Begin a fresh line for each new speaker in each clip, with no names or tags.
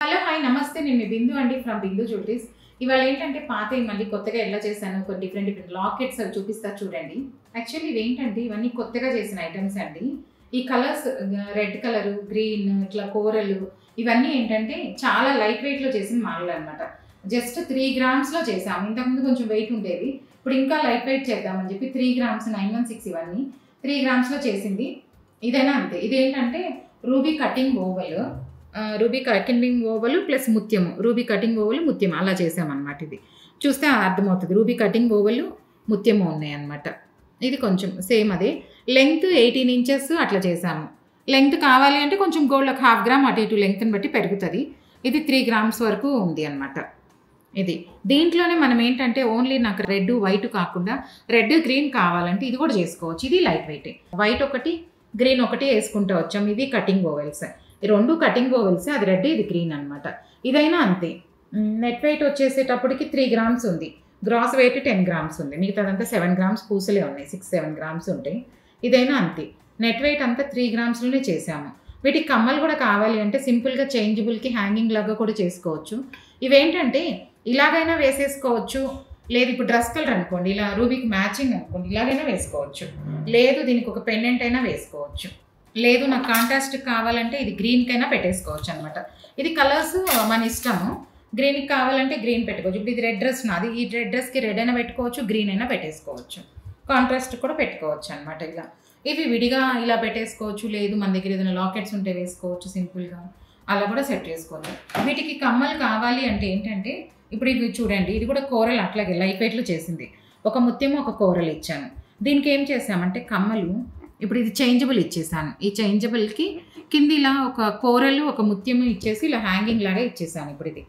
Hello hi నమస్తే నేను మీ బిందు అండి ఫ్రమ్ బిందు జ్యువెలరీస్. ఇవాళ ఏంటంటే పాతవి మళ్ళీ కొత్తగా ఎలా చేశాను కొన్ని డిఫరెంట్ లాకెట్స్ అవి చూపిస్తా చూడండి. యాక్చువల్లీ ఇవేంటంటే ఇవన్నీ కొత్తగా చేసిన ఐటమ్స్ అండి. ఈ కలర్స్ రెడ్ కలరు, గ్రీన్, ఇట్లా కూరలు ఇవన్నీ ఏంటంటే చాలా లైట్ వెయిట్లో చేసిన మాలలు అనమాట. జస్ట్ 3 గ్రామ్స్లో చేసాము. ఇంతకుముందు కొంచెం వెయిట్ ఉండేవి, ఇప్పుడు ఇంకా లైట్ వెయిట్ చేద్దామని చెప్పి 3 గ్రామ్స్ 916 ఇవన్నీ 3 గ్రామ్స్లో చేసింది. ఇదైనా అంతే. ఇదేంటంటే ruby cutting oval, ruby cutting oval plus ముత్యము, రూబీ కటింగ్ ఓవల్ ముత్యము అలా చేసామన్నమాట. ఇది చూస్తే అర్థమవుతుంది, రూబీ కటింగ్ ఓవల్ ముత్యము ఉన్నాయి అన్నమాట. ఇది కొంచెం సేమ్ అదే లెంగ్త్ 18 ఇంచెస్ అట్లా చేసాము. లెంగ్త్ కావాలి అంటే కొంచెం గోల్డ్కి 1/2 గ్రామ్ అటు ఇటు లెంగ్త్ని బట్టి పెరుగుతుంది. ఇది 3 గ్రామ్స్ వరకు ఉంది అనమాట. ఇది దీంట్లోనే మనం ఏంటంటే ఓన్లీ నాకు రెడ్ వైట్ కాకుండా రెడ్ గ్రీన్ కావాలంటే ఇది కూడా చేసుకోవచ్చు. ఇది లైట్ వెయిట్, వైట్ ఒకటి గ్రీన్ ఒకటి వేసుకుంటూ వచ్చాము. ఇది కటింగ్ ఓవెల్స్, ఈ రెండు కటింగ్ ఓవెల్స్, అది రెడ్ ఇది గ్రీన్ అనమాట. ఇదైనా అంతే. నెట్ వెయిట్ వచ్చేసేటప్పటికి 3 గ్రామ్స్ ఉంది, గ్రాస్ వెయిట్ 10 గ్రామ్స్ ఉంది, మిగతాదంతా 7 గ్రామ్స్ పూసలే ఉన్నాయి, 6-7 గ్రామ్స్ ఉంటాయి. ఇదైనా అంతే. నెట్ వెయిట్ అంతా 3 గ్రామ్స్లోనే చేసాము. వీటికి కమ్మలు కూడా కావాలి అంటే సింపుల్గా చేంజబుల్కి హ్యాంగింగ్ లాగా కూడా చేసుకోవచ్చు. ఇవేంటంటే ఇలాగైనా వేసేసుకోవచ్చు, లేదు ఇప్పుడు డ్రెస్ కలర్ అనుకోండి, ఇలా రూబీకి మ్యాచింగ్ అనుకోండి ఇలాగైనా వేసుకోవచ్చు, లేదు దీనికి ఒక పెండెంట్ అయినా వేసుకోవచ్చు, లేదు నాకు కాంట్రాస్ట్ కావాలంటే ఇది గ్రీన్కైనా పెట్టేసుకోవచ్చు అనమాట. ఇది కలర్స్ మన ఇష్టము. గ్రీన్కి కావాలంటే గ్రీన్ పెట్టుకోవచ్చు. ఇప్పుడు ఇది రెడ్ డ్రెస్ నాది, ఈ రెడ్ డ్రెస్కి రెడ్ అయినా పెట్టుకోవచ్చు, గ్రీన్ అయినా పెట్టేసుకోవచ్చు, కాంట్రాస్ట్ కూడా పెట్టుకోవచ్చు అనమాట. ఇలా ఇవి విడిగా ఇలా పెట్టేసుకోవచ్చు, లేదు మన దగ్గర ఏదైనా లాకెట్స్ ఉంటే వేసుకోవచ్చు సింపుల్గా, అలా కూడా సెట్ చేసుకోవచ్చు. వీటికి కమ్మలు కావాలి అంటే ఏంటంటే ఇప్పుడు ఇవి చూడండి, ఇది కూడా కూరలు అట్లాగే లైట్ వెయిట్లో చేసింది. ఒక ముత్యము ఒక కూరలు ఇచ్చాను. దీనికి ఏం చేసామంటే కమ్మలు ఇప్పుడు ఇది చేంజబుల్ ఇచ్చేసాను. ఈ చేంజబుల్కి కింద ఇలా ఒక కూరలు ఒక ముత్యము ఇచ్చేసి ఇలా హ్యాంగింగ్ లాగా ఇచ్చేసాను. ఇప్పుడు ఇది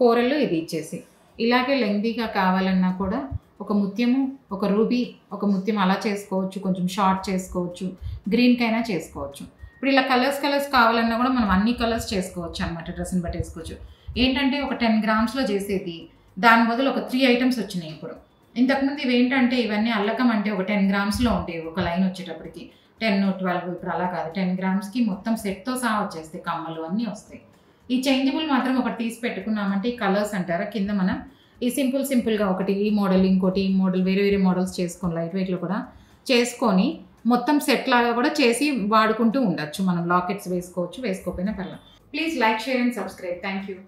కూరలు ఇది ఇచ్చేసి ఇలాగే లెంగ్తీగా కావాలన్నా కూడా ఒక ముత్యము ఒక రూబీ ఒక ముత్యం అలా చేసుకోవచ్చు, కొంచెం షార్ట్ చేసుకోవచ్చు, గ్రీన్కైనా చేసుకోవచ్చు. ఇప్పుడు ఇలా కలర్స్ కావాలన్నా కూడా మనం అన్ని కలర్స్ చేసుకోవచ్చు అనమాట. డ్రెస్ని బట్టి వేసుకోవచ్చు. ఏంటంటే ఒక 10 గ్రామ్స్లో చేసేది దాని బదులు ఒక 3 ఐటమ్స్ వచ్చినాయి ఇప్పుడు. ఇంతకుముందు ఇవి ఏంటంటే ఇవన్నీ అల్లకం అంటే ఒక 10 గ్రామ్స్లో ఉండేవి ఒక లైన్ వచ్చేటప్పటికి, 10, 12. ఇప్పుడు అలా కాదు, 10 గ్రామ్స్కి మొత్తం సెట్తో సహా వచ్చేస్తాయి, కమ్మలు అన్నీ వస్తాయి. ఈ చేంజబుల్ మాత్రం ఒకటి తీసి పెట్టుకున్నామంటే ఈ కలర్స్ అంటారా కింద మనం ఈ సింపుల్గా ఒకటి ఈ మోడల్ ఇంకోటి ఈ మోడల్ వేరే మోడల్స్ చేసుకొని లైట్ వెయిట్లో కూడా చేసుకొని మొత్తం సెట్ లాగా కూడా చేసి వాడుకుంటూ ఉండొచ్చు. మనం లాకెట్స్ వేసుకోవచ్చు, వేసుకోకపోయినా పర్లేదు. Please like, share and subscribe. Thank you.